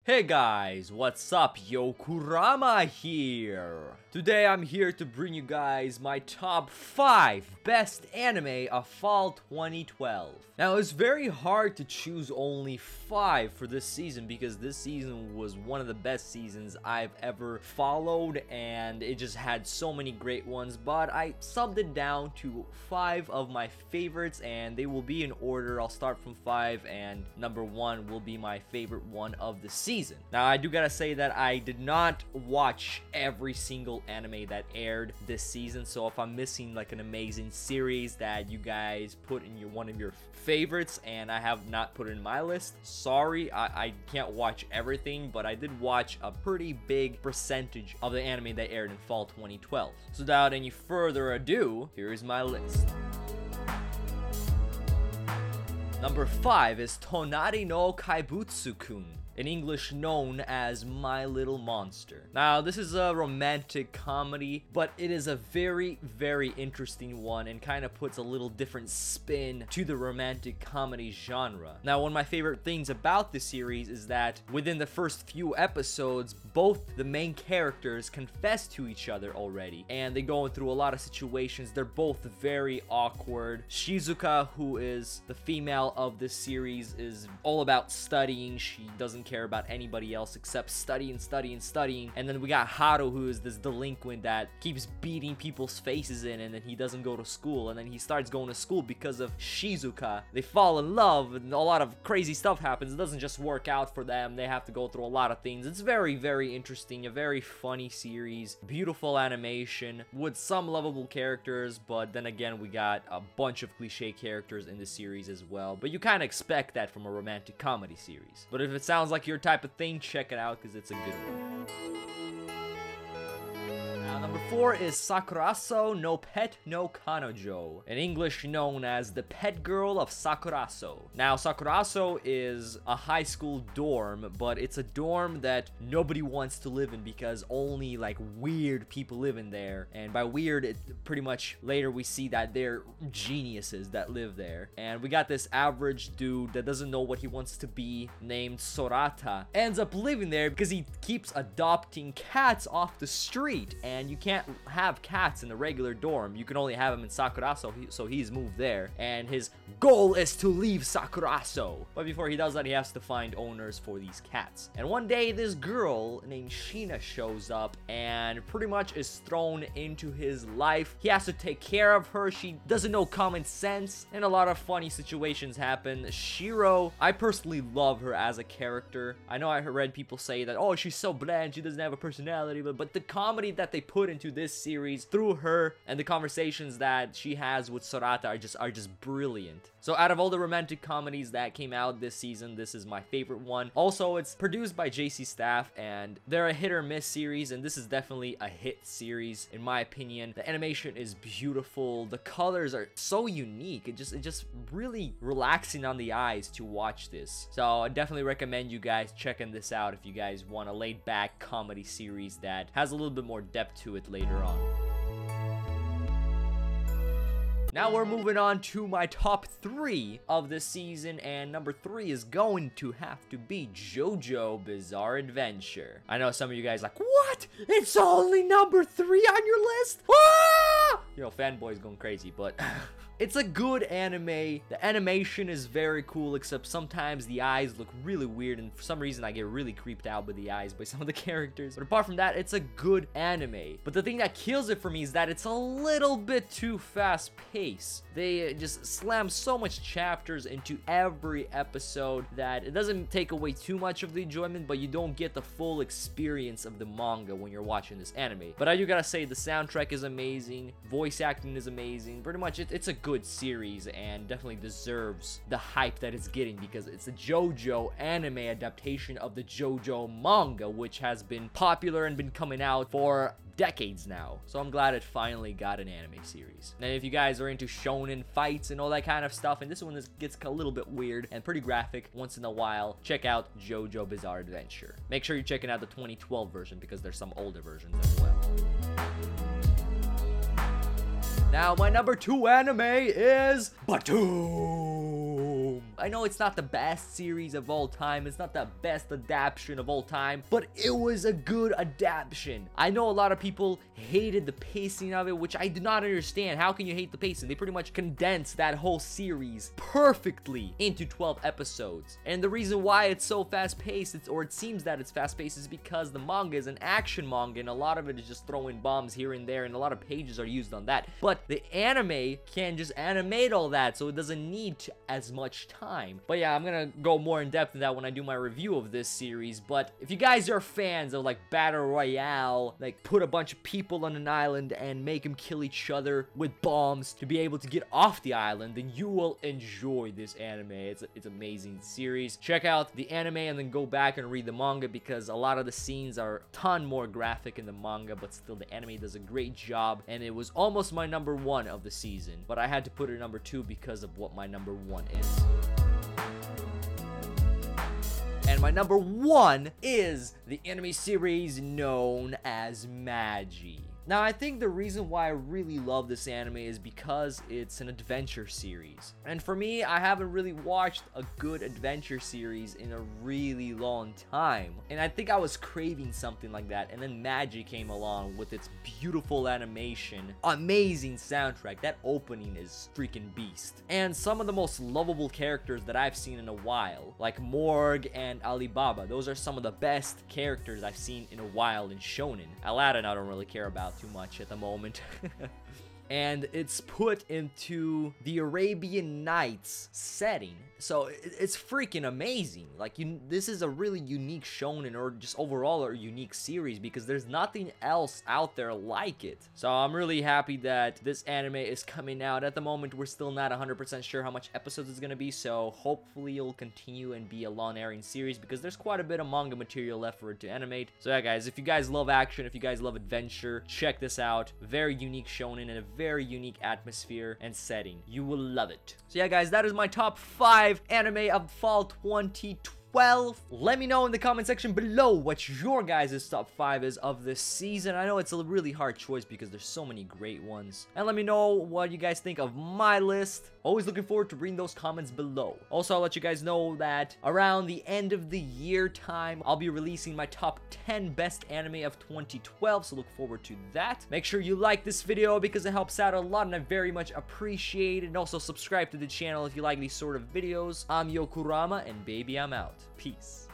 Hey guys, what's up? Yo, Kurama here! Today I'm here to bring you guys my top 5 best anime of fall 2012. Now it's very hard to choose only 5 for this season because this season was one of the best seasons I've ever followed and it just had so many great ones, but I subbed it down to 5 of my favorites and they will be in order. I'll start from 5 and number 1 will be my favorite one of the season. Now, I do gotta say that I did not watch every single anime that aired this season, so if I'm missing like an amazing series that you guys put in one of your favorites and I have not put it in my list, sorry, I can't watch everything, but I did watch a pretty big percentage of the anime that aired in fall 2012. So without any further ado, here is my list. Number 5 is Tonari no Kaibutsu-kun, in English known as My Little Monster. Now, this is a romantic comedy, but it is a very, very interesting one and kind of puts a little different spin to the romantic comedy genre. Now, one of my favorite things about this series is that within the first few episodes, both the main characters confess to each other already, and they go through a lot of situations. They're both very awkward. Shizuka, who is the female of this series, is all about studying. She doesn't care about anybody else except studying. And then we got Haru, who is this delinquent that keeps beating people's faces in, and then he doesn't go to school, and then he starts going to school because of Shizuka. They fall in love and a lot of crazy stuff happens. It doesn't just work out for them. They have to go through a lot of things. It's very, very interesting, a very funny series, beautiful animation with some lovable characters, but then again we got a bunch of cliche characters in the series as well, but you kind of expect that from a romantic comedy series. But if it sounds like your type of thing, check it out because it's a good one. Now, number 4 is Sakurasou no Pet no Kanojo, in English known as the Pet Girl of Sakurasou. Now, Sakurasou is a high school dorm, but it's a dorm that nobody wants to live in because only like weird people live in there. And by weird, it pretty much later we see that they're geniuses that live there. And we got this average dude that doesn't know what he wants to be, named Sorata, ends up living there because he keeps adopting cats off the street. And you can't have cats in a regular dorm. You can only have them in Sakurasou, so he's moved there. And his goal is to leave Sakurasou. But before he does that, he has to find owners for these cats. And one day, this girl named Shina shows up and pretty much is thrown into his life. He has to take care of her. She doesn't know common sense, and a lot of funny situations happen. Shiro, I personally love her as a character. I know I read people say that, oh, she's so bland, she doesn't have a personality, but the comedy that they put into this series through her and the conversations that she has with Sorata are just brilliant. So out of all the romantic comedies that came out this season, this is my favorite one. Also, it's produced by JC Staff and they're a hit or miss series, and this is definitely a hit series in my opinion. The animation is beautiful. The colors are so unique. It's just really relaxing on the eyes to watch this. So I definitely recommend you guys checking this out if you guys want a laid back comedy series that has a little bit more depth to it later on. Now we're moving on to my top 3 of the season, and number 3 is going to have to be Jojo Bizarre Adventure. I know some of you guys like, what? It's only number 3 on your list? Ah! You know, fanboys going crazy, but it's a good anime. The animation is very cool, except sometimes the eyes look really weird, and for some reason I get really creeped out by the eyes by some of the characters. But apart from that, it's a good anime. But the thing that kills it for me is that it's a little bit too fast-paced. They just slam so much chapters into every episode that it doesn't take away too much of the enjoyment, but you don't get the full experience of the manga when you're watching this anime. But I do gotta say, the soundtrack is amazing, voice acting is amazing. Pretty much it's a good series and definitely deserves the hype that it's getting because it's a JoJo anime adaptation of the JoJo manga, which has been popular and been coming out for decades now. So I'm glad it finally got an anime series. And if you guys are into shonen fights and all that kind of stuff, and this one gets a little bit weird and pretty graphic once in a while, check out Jojo Bizarre Adventure. Make sure you're checking out the 2012 version because there's some older versions as well. Now my number 2 anime is BTOOOM. I know it's not the best series of all time, it's not the best adaptation of all time, but it was a good adaptation. I know a lot of people hated the pacing of it, which I do not understand. How can you hate the pacing? They pretty much condensed that whole series perfectly into 12 episodes. And the reason why it's so fast-paced, or it seems that it's fast-paced, is because the manga is an action manga, and a lot of it is just throwing bombs here and there, and a lot of pages are used on that. But the anime can just animate all that, so it doesn't need as much time. But yeah, I'm gonna go more in depth in that when I do my review of this series. But if you guys are fans of like battle royale, like put a bunch of people on an island and make them kill each other with bombs to be able to get off the island, then you will enjoy this anime. It's amazing series. Check out the anime and then go back and read the manga, because a lot of the scenes are a ton more graphic in the manga, but still the anime does a great job, and it was almost my number 1 of the season, but I had to put it number 2 because of what my number 1 is. And my number 1 is the anime series known as Magi. Now, I think the reason why I really love this anime is because it's an adventure series. And for me, I haven't really watched a good adventure series in a really long time. And I think I was craving something like that. And then Magi came along with its beautiful animation, amazing soundtrack. That opening is freaking beast. And some of the most lovable characters that I've seen in a while, like Morg and Alibaba. Those are some of the best characters I've seen in a while in shonen. Aladdin I don't really care about too much at the moment. And it's put into the Arabian Nights setting, so it's freaking amazing. Like, this is a really unique shonen, or just overall a unique series, because there's nothing else out there like it. So I'm really happy that this anime is coming out. At the moment, we're still not 100% sure how much episodes it's gonna be, so hopefully it'll continue and be a long airing series, because there's quite a bit of manga material left for it to animate. So yeah, guys, if you guys love action, if you guys love adventure, check this out. Very unique shonen and a very unique atmosphere and setting. You will love it. So yeah, guys, that is my top 5 anime of fall 2012. Let me know in the comment section below what your guys' top 5 is of this season. I know it's a really hard choice because there's so many great ones. And let me know what you guys think of my list. Always looking forward to reading those comments below. Also, I'll let you guys know that around the end of the year time, I'll be releasing my top 10 best anime of 2012, so look forward to that. Make sure you like this video because it helps out a lot and I very much appreciate it. And also subscribe to the channel if you like these sort of videos. I'm Yokurama, and baby, I'm out. Peace.